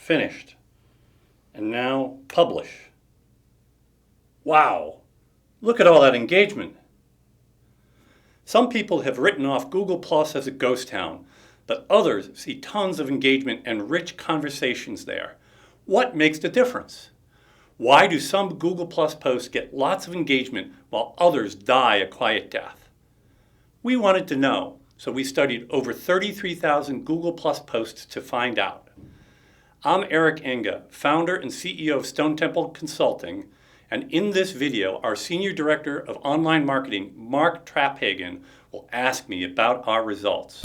finished. And now publish. Wow, look at all that engagement. Some people have written off Google Plus as a ghost town, but others see tons of engagement and rich conversations there. What makes the difference? Why do some Google Plus posts get lots of engagement while others die a quiet death? We wanted to know, so we studied over 33,000 Google Plus posts to find out. I'm Enge, founder and CEO of Stone Temple Consulting, and in this video, our Senior Director of Online Marketing, Mark Traphagen, will ask me about our results.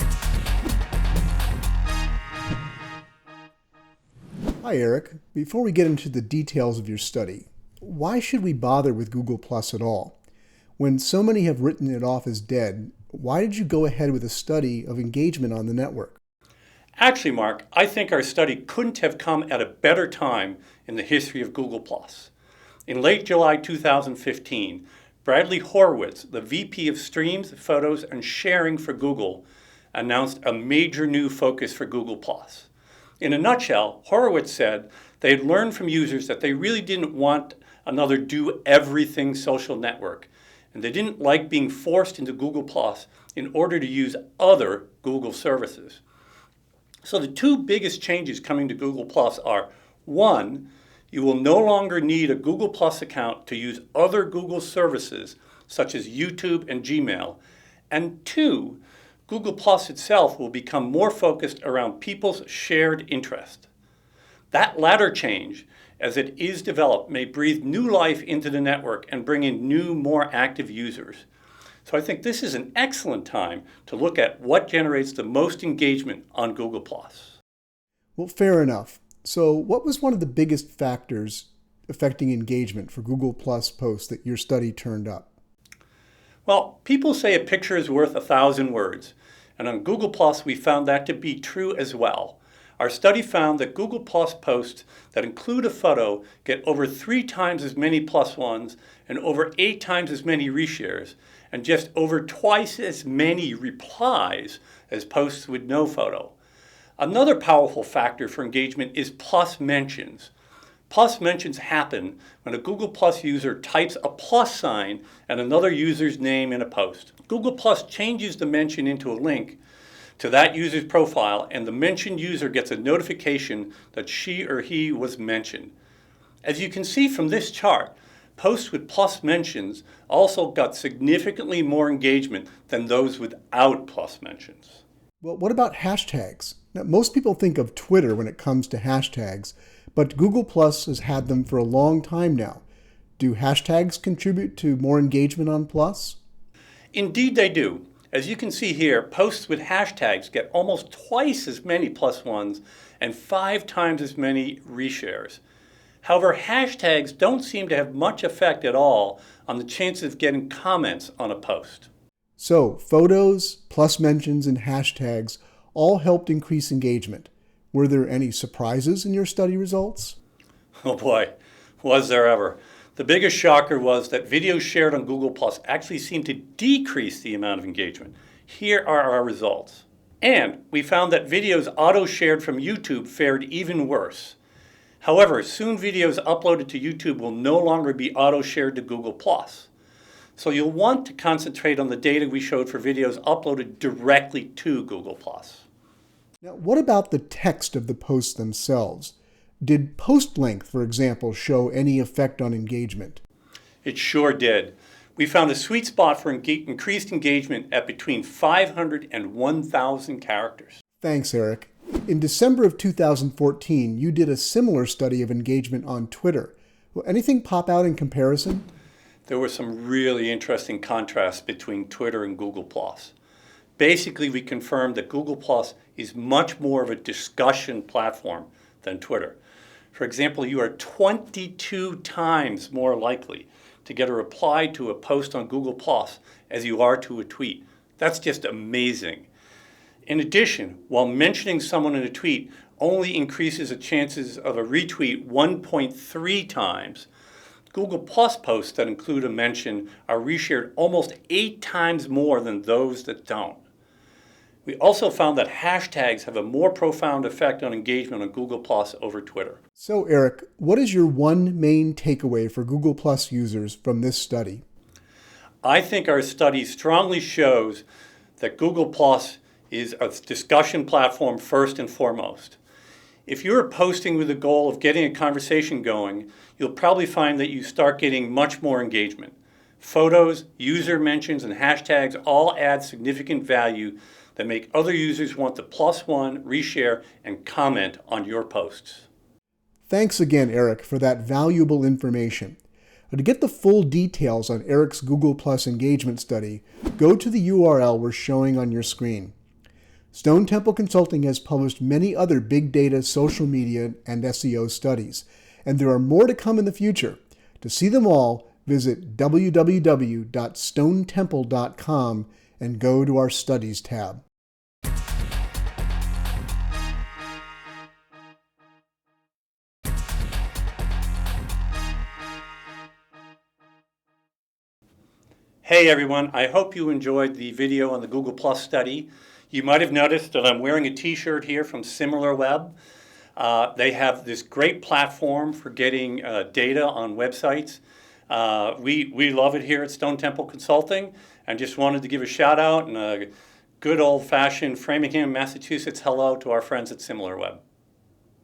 Hi, Eric. Before we get into the details of your study, why should we bother with Google Plus at all? When so many have written it off as dead, why did you go ahead with a study of engagement on the network? Actually, Mark, I think our study couldn't have come at a better time in the history of Google Plus. In late July 2015, Bradley Horowitz, the VP of Streams, Photos, and Sharing for Google, announced a major new focus for Google Plus. In a nutshell, Horowitz said they had learned from users that they really didn't want another do-everything social network, and they didn't like being forced into Google Plus in order to use other Google services. So the two biggest changes coming to Google Plus are, one, you will no longer need a Google Plus account to use other Google services such as YouTube and Gmail, and two, Google Plus itself will become more focused around people's shared interest. That latter change, as it is developed, may breathe new life into the network and bring in new, more active users. So I think this is an excellent time to look at what generates the most engagement on Google Plus. Well, fair enough. So what was one of the biggest factors affecting engagement for Google Plus posts that your study turned up? Well, people say a picture is worth 1,000 words, and on Google Plus we found that to be true as well. Our study found that Google Plus posts that include a photo get over 3 times as many plus ones and over 8 times as many reshares, and just over twice as many replies as posts with no photo. Another powerful factor for engagement is plus mentions. Plus mentions happen when a Google Plus user types a plus sign and another user's name in a post. Google Plus changes the mention into a link to that user's profile, and the mentioned user gets a notification that she or he was mentioned. As you can see from this chart, posts with plus mentions also got significantly more engagement than those without plus mentions. Well, what about hashtags? Now, most people think of Twitter when it comes to hashtags, but Google Plus has had them for a long time now. Do hashtags contribute to more engagement on Plus? Indeed they do. As you can see here, posts with hashtags get almost twice as many plus ones and 5 times as many reshares. However, hashtags don't seem to have much effect at all on the chances of getting comments on a post. So, photos, plus mentions, and hashtags all helped increase engagement. Were there any surprises in your study results? Oh boy, was there ever. The biggest shocker was that videos shared on Google Plus actually seemed to decrease the amount of engagement. Here are our results. And we found that videos auto-shared from YouTube fared even worse. However, soon videos uploaded to YouTube will no longer be auto-shared to Google Plus. So you'll want to concentrate on the data we showed for videos uploaded directly to Google Plus. Now, what about the text of the posts themselves? Did post length, for example, show any effect on engagement? It sure did. We found a sweet spot for increased engagement at between 500 and 1,000 characters. Thanks, Eric. In December of 2014, you did a similar study of engagement on Twitter. Will anything pop out in comparison? There were some really interesting contrasts between Twitter and Google+. Basically, we confirmed that Google+ is much more of a discussion platform than Twitter. For example, you are 22 times more likely to get a reply to a post on Google+ as you are to a tweet. That's just amazing. In addition, while mentioning someone in a tweet only increases the chances of a retweet 1.3 times, Google Plus posts that include a mention are reshared almost 8 times more than those that don't. We also found that hashtags have a more profound effect on engagement on Google Plus over Twitter. So, Eric, what is your one main takeaway for Google Plus users from this study? I think our study strongly shows that Google Plus is a discussion platform first and foremost. If you're posting with the goal of getting a conversation going, you'll probably find that you start getting much more engagement. Photos, user mentions, and hashtags all add significant value that make other users want to plus one, reshare, and comment on your posts. Thanks again, Eric, for that valuable information. To get the full details on Eric's Google Plus engagement study, go to the URL we're showing on your screen. Stone Temple Consulting has published many other big data, social media, and SEO studies, and there are more to come in the future. To see them all, visit www.stonetemple.com and go to our Studies tab. Hey everyone, I hope you enjoyed the video on the Google Plus study. You might have noticed that I'm wearing a t-shirt here from SimilarWeb. They have this great platform for getting data on websites. We love it here at Stone Temple Consulting, and just wanted to give a shout out and a good old-fashioned Framingham, Massachusetts hello to our friends at SimilarWeb.